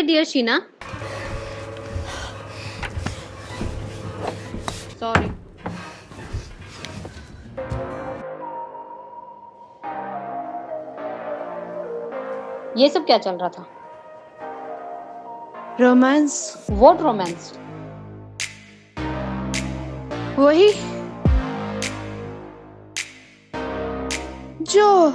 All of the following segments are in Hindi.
dear Sheena. Sorry. ये सब क्या चल रहा था? रोमांस। What romance? वही जो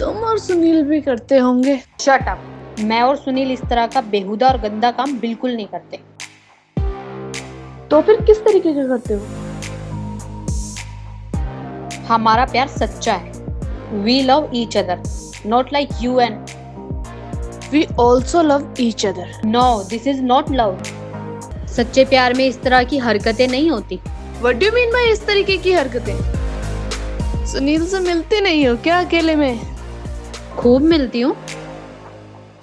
तुम और सुनील भी करते होंगे। Shut up. मैं और सुनील इस तरह का बेहुदा और गंदा काम बिल्कुल नहीं करते। तो फिर किस तरीके का करते हो? हमारा प्यार सच्चा है। We love each other, not like you and. We also love each other. No, this is not love. सच्चे प्यार में इस तरह की हरकतें नहीं होती। What do you mean by इस तरीके की हरकतें? सुनील से मिलते नहीं हो क्या अकेले में? खूब मिलती हूँ।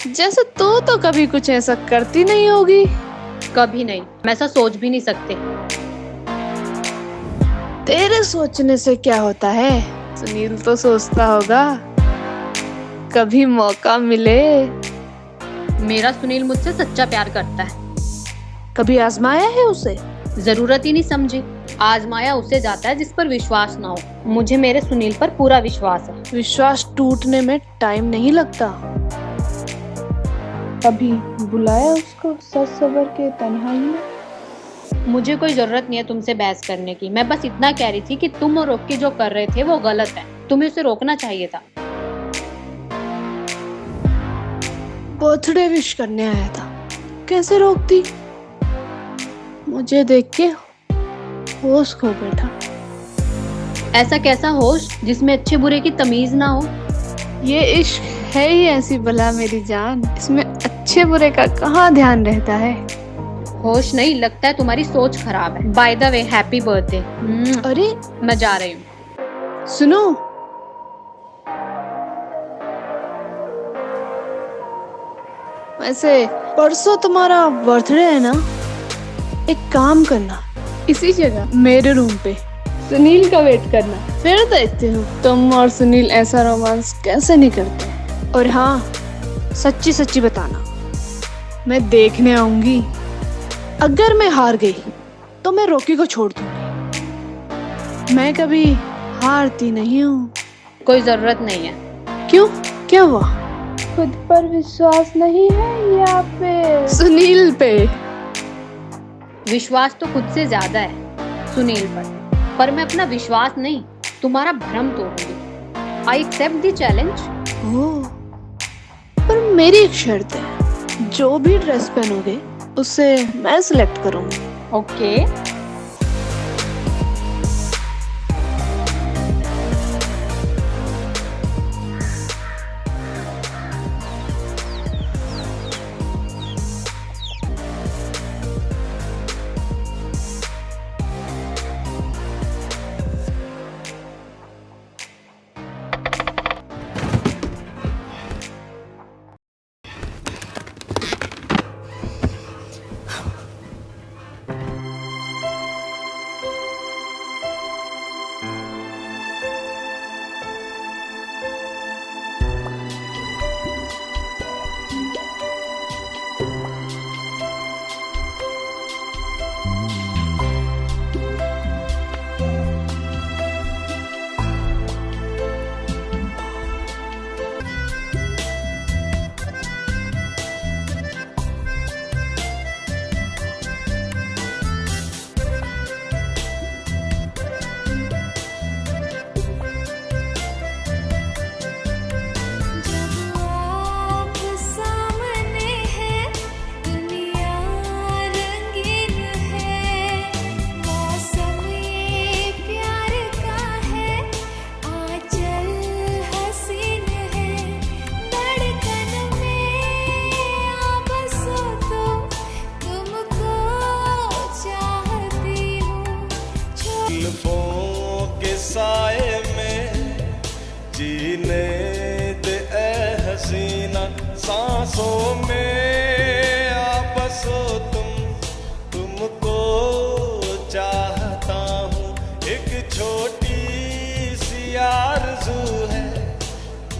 जैसे तो कभी कुछ ऐसा करती नहीं होगी। कभी नहीं, मैं ऐसा सोच भी नहीं सकते। तेरे सोचने से क्या होता है? सुनील तो सोचता होगा कभी मौका मिले। मेरा सुनील मुझसे सच्चा प्यार करता है। कभी आजमाया है उसे? जरूरत ही नहीं समझी। आजमाया उसे जाता है जिस पर विश्वास ना हो। मुझे मेरे सुनील पर पूरा विश्वास है। विश्वास टूटने में टाइम नहीं लगता। कभी बुलाया उसको सच सबर के तन्हाई में? मुझे कोई जरूरत नहीं है तुमसे बहस करने की। मैं बस इतना कह रही थी कि तुम और रोकी जो कर रहे थे वो गलत है। तुम्हें उसे रोकना चाहिए था। बर्थडे विश करने आया था, कैसे रोकती? मुझे देख के होश खो बैठा। ऐसा कैसा होश जिसमें अच्छे बुरे की तमीज ना हो? ये इश्क है ही ऐसी बला मेरी जान, इसमें अच्छे बुरे का कहाँ ध्यान रहता है। होश नहीं, लगता है तुम्हारी सोच खराब है। By the way happy birthday. अरे मैं जा रही हूँ। सुनो, वैसे परसों तुम्हारा बर्थडे है ना? एक काम करना, इसी जगह मेरे रूम पे सुनील का वेट करना, फिर देखते हो तुम और सुनील ऐसा रोमांस कैसे नहीं करते। और हाँ, सच्ची सच्ची बताना, मैं देखने आऊंगी। अगर मैं हार गई तो मैं रॉकी को छोड़ दूंगी। मैं कभी हारती नहीं हूँ। कोई जरूरत नहीं है। क्यों, क्या हुआ? खुद पर विश्वास नहीं है या फिर सुनील पे? विश्वास तो खुद से ज्यादा है सुनील पर मैं अपना विश्वास नहीं, तुम्हारा भ्रम तोड़ूंगी। I accept the challenge. Oh, पर मेरी एक शर्त है, जो भी ड्रेस पहनोगे उसे मैं सिलेक्ट करूंगी। ओके। साए में जीने दे ए हसीना, सांसों में आ बसो तुमको चाहता हूँ। एक छोटी सी आरज़ू है,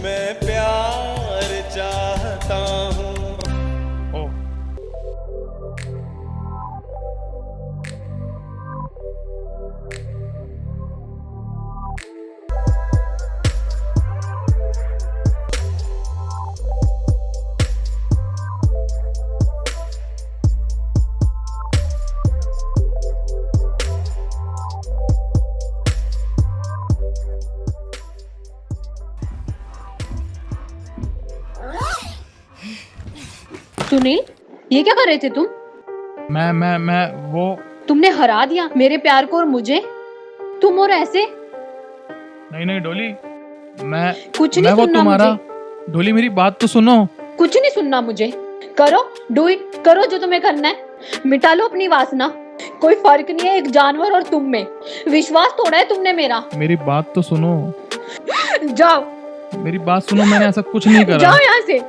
मैं प्यार चाहता हूँ। सुनील, ये क्या कर रहे थे तुम? मैं वो तुमने हरा दिया मेरे प्यार को और मुझे, तुम और ऐसे। नहीं डोली, मैं कुछ नहीं मैं वो सुनना तुम्हारा मुझे। डोली मेरी बात तो सुनो। कुछ नहीं सुनना मुझे। करो, डू इट, करो जो तुम्हें करना है। मिटा लो अपनी वासना। कोई फर्क नहीं है एक जानवर और तुम में। विश्वास तोड़ा है तुमने मेरा। मेरी बात तो सुनो, जाओ, मेरी बात सुनो, मैंने ऐसा कुछ नहीं करा। जाओ यहाँ से।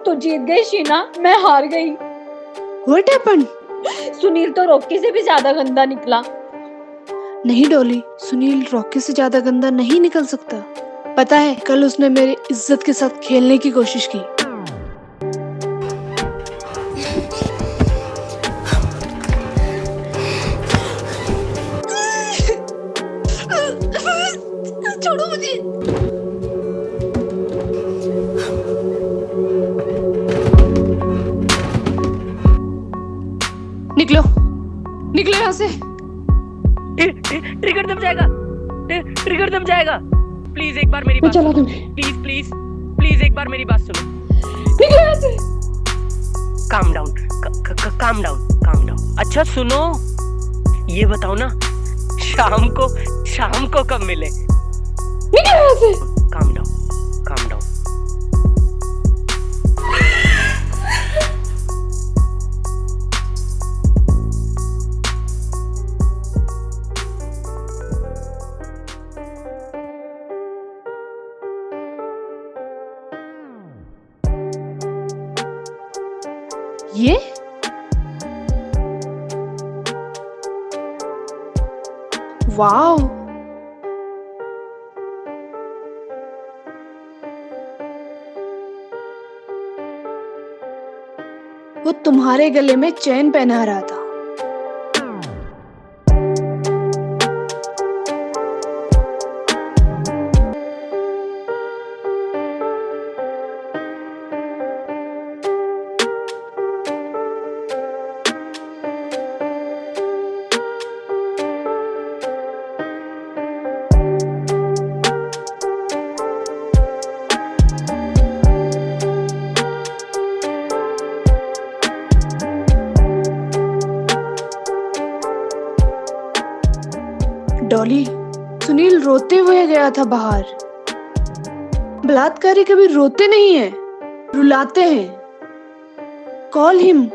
तो जीत गई शीना, मैं हार गई। What happened? सुनील तो रॉकी से भी ज्यादा गंदा निकला। नहीं डॉली, सुनील रॉकी से ज्यादा गंदा नहीं निकल सकता। पता है, कल उसने मेरी इज्जत के साथ खेलने की कोशिश की। छोड़ो मुझे। निकलो, निकलो यहाँ से। ट्रिगर दब जाएगा, ट्रिगर दब जाएगा। प्लीज एक बार मेरी बात चला सुनो। तुम्हें। प्लीज प्लीज प्लीज एक बार मेरी बात सुनो। निकलो यहाँ से। Calm down, calm down, calm down. अच्छा सुनो, ये बताओ ना, शाम को कब मिले? निकलो यहाँ से। Calm down, calm down. ये वाओ, वो तुम्हारे गले में चैन पहना रहा था। डॉली, सुनील रोते हुए गया था बाहर। बलात्कारी कभी रोते नहीं हैं, रुलाते हैं। Call him.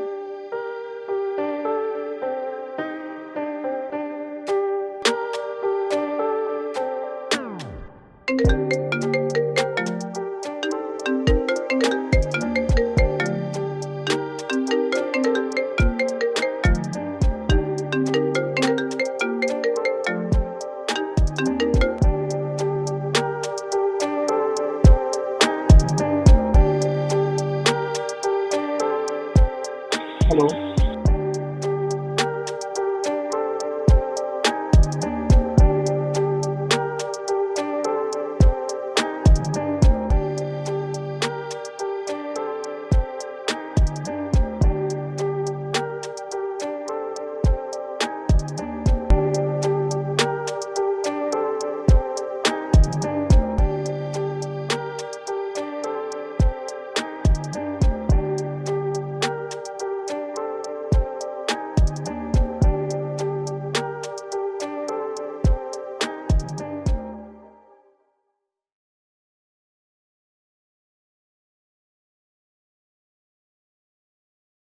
हेलो।